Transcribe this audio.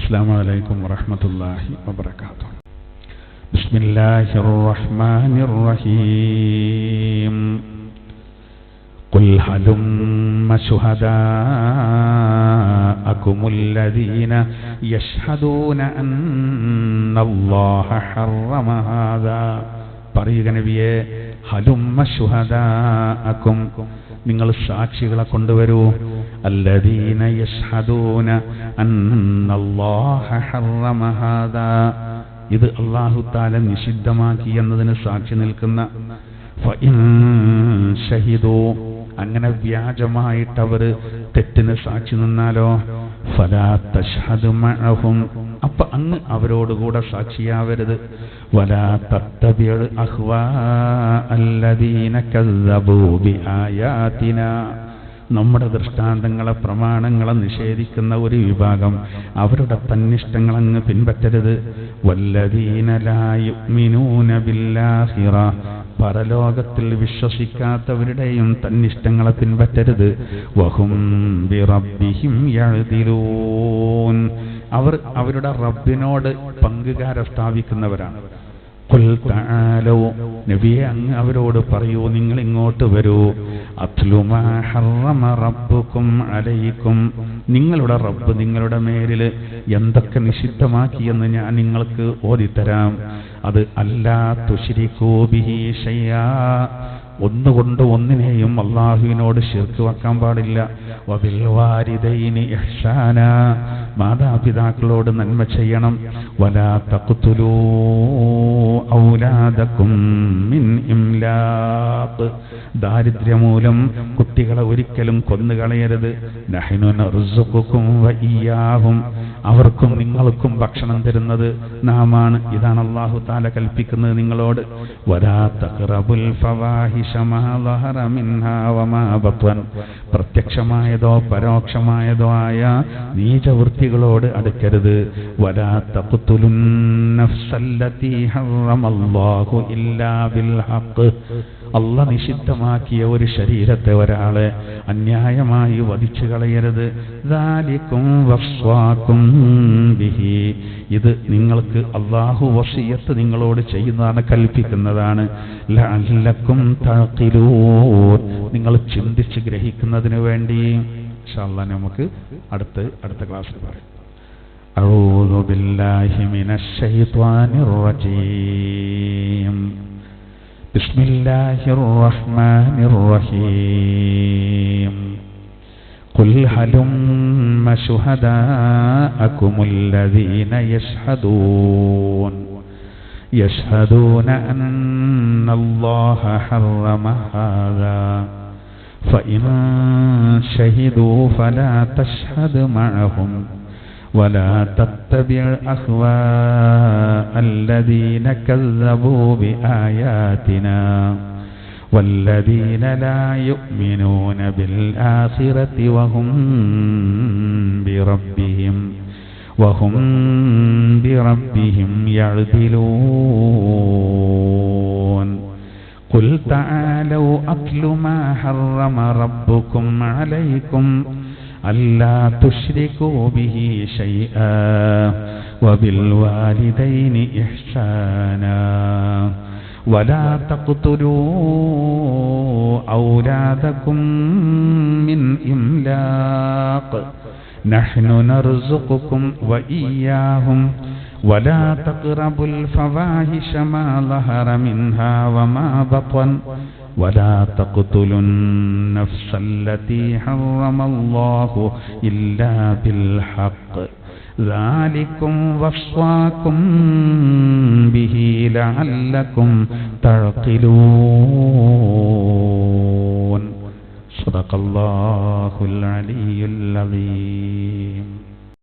السلام عليكم ورحمة الله وبركاته. بسم الله الرحمن الرحيم. قل هلم شهداءكم الذين يشهدون أن الله حرم هذا. പറയുക നബിയേ, ഹലുമ്മ ശുഹദാഅക്കും, നിങ്ങൾ സാക്ഷികളെ കൊണ്ടുവരൂ. അല്ലദീന യശ്ഹദൂന അന്നല്ലാഹ ഹറമ ഹാദാ, ഇത് അല്ലാഹു തആല നിഷിദ്ധമാക്കി എന്നതിന് സാക്ഷി നിൽക്കുന്ന. ഫഇൻ ഷഹിദൂ, അങ്ങനെ വ്യാജമായിട്ട് അവർ തെറ്റിന് സാക്ഷി നിന്നാലോ, ഫലാ തശ്ഹദ് മഅഹും, അപ്പൊ അങ്ങ് അവരോടുകൂടെ സാക്ഷിയാവരുത്. വലാ തത്തബിഉ അഹ്വാഅല്ലദീന കസ്സബൂ ബിആയാതിനാ, നമ്മുടെ ദൃഷ്ടാന്തങ്ങളെ പ്രമാണങ്ങളെ നിഷേധിക്കുന്ന ഒരു വിഭാഗം അവരുടെ തന്നിഷ്ടങ്ങളങ്ങ് പിൻപറ്റരുത്. വല്ലദീന ലാ യുഅ്മിനൂന ബില്ലാഹിറ, പരലോകത്തിൽ വിശ്വസിക്കാത്തവരുടെയും തന്നിഷ്ടങ്ങളെ പിൻപറ്റരുത്. വഹും ബിറബ്ബിഹിം യഅ്ദിലൂൻ, അവർ അവരുടെ റബ്ബിനോട് പങ്കുകാരെ സ്ഥാപിക്കുന്നവരാണ്. ഖുൽ തആലൂ, നബിയെ അങ്ങ് അവരോട് പറയൂ, നിങ്ങൾ ഇങ്ങോട്ട് വരൂ. അത്ലു മാ ഹറമ റബ്ബുക്കും അലൈക്കും, നിങ്ങളുടെ റബ്ബ് നിങ്ങളുടെ മേലിൽ എന്തൊക്കെ നിഷിദ്ധമാക്കിയെന്ന് ഞാൻ നിങ്ങൾക്ക് ഓതിത്തരാം. അത് അല്ലാ തുശ്രികൂ ബിഹി ശൈആ, ഒന്നുകൊണ്ട് ഒന്നിനെയും അല്ലാഹുവിനോട് ശിർക്ക് വെക്കാൻ പാടില്ല. വബിൽ വാരിദൈനി ഇഹ്സാന, മാതാപിതാക്കളോട് നന്മ ചെയ്യണം. വലാ തഖ്തുലൂ ഔലാദകും മിൻ ഇംലാഖ്, ദാരിദ്ര്യമൂലം കുട്ടികളെ ഒരിക്കലും കൊന്നുകളയരുത്. നഹ്നു നർസുഖുകും വഇയ്യാഹും, അവർക്കും നിങ്ങൾക്കും ഭക്ഷണം തരുന്നത് നാമാണ്. ഇതാണ് അല്ലാഹു തആല കൽപ്പിക്കുന്നത് നിങ്ങളോട്. വലാ തഖറബുൽ ഫവാഹിശ മാ ളഹറ മിൻഹാ വമാ ബത്വൻ, പ്രത്യക്ഷമായതോ പരോക്ഷമായതോ ആയ നീചവൃത്തികളോട് അടുക്കരുത്. വലാ തഖ്തുലുൻ നഫ്സല്ലതീ ഹറമല്ലാഹു ഇല്ലാ ബിൽ ഹഖ്, അല്ലാഹ് നിഷിദ്ധമാക്കിയ ഒരു ശരീരത്തെ ഒരാളെ അന്യായമായി വധിച്ചു കളയരുത്. ദാലികും വസ്വാകും ബിഹി, ഇത് നിങ്ങൾക്ക് അല്ലാഹു വസിയത്ത് നിങ്ങളോട് ചെയ്യുന്നതാണ്, കൽപ്പിക്കുന്നതാണ്. ലഅല്ലക്കും തഅഖിലൂൻ, നിങ്ങൾ ചിന്തിച്ച് ഗ്രഹിക്കുന്നതിന് വേണ്ടി. ഇൻഷാ അല്ലാഹ് നമുക്ക് അടുത്ത ക്ലാസ്സിൽ പറയാം. അഊദു ബില്ലാഹി മിനശ് ശൈത്വാനിർ റജീം. ബിസ്മില്ലാഹിർ റഹ്മാനിർ റഹീം. ഖുൽ ഹലുമ്മ ശുഹദാഅകുമുൽ ലദീന യശ്ഹദൂന അന്നല്ലാഹ ഹറമ ഹാദാ ഫഇൻ ഷഹിദൂ ഫലാ തശ്ഹദ് മഅഹും ولا تتبع أهواء الذين كذبوا بآياتنا والذين لا يؤمنون بالآخرة وهم بربهم يعدلون. قل تعالوا أتل ما حرم ربكم عليكم ألا تشركوا به شيئا وبالوالدين إحسانا ولا تقتلوا أولادكم من إملاق نحن نرزقكم وإياهم ولا تقربوا الفواحش ما ظهر منها وما بطن ولا تقتلوا النفس التي حرم الله إلا بالحق ذلكم وصاكم به لعلكم تعقلون. صدق الله العلي العظيم.